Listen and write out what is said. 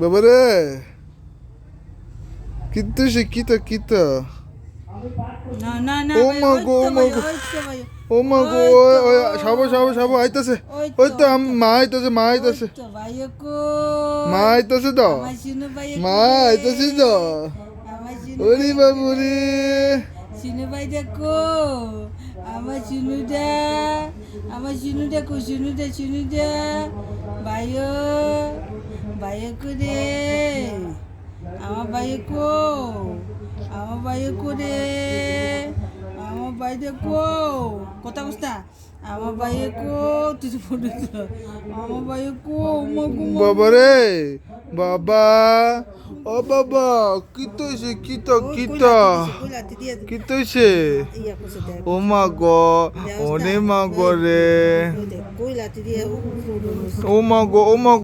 বাবারে কিন্তু সে কিতা না না না ও ভাই, মা ওই গো, তো ও মা ভাই, গো। ওই তো ভাই, ও মা গো, ওই তো, ওই সাবো আইতাছে ওই ওই তো, তো মা আইতাছে ওই তো ভাইয়া কই? মা আইতাছে তো আমার শিনু ভাইয়া মা কই রে? আইতাছে তো আমার শিনু ওরে ভাইয়া বাবু কই রে শিনু ভাইয়া কো? আমার শিনুদা, আমার শিনুদা কো? শিনুদা ভাইয়া, ভাইয়া কো রে? আমার ভাইয়া কো? আমার ভাইয়া কো রে? আমার ভাইয়া কো? কথা কস না? আমার ভাইয়া কো? তুই তো ফোন দিছ। আমার ভাইয়া কো? মগু বাবারে বাবা ও বাবা কিতো হইছে কিতা কিতো হইছে ও মা গো ওরে মা গো রে কইলাতে দিয়ে ও মা গো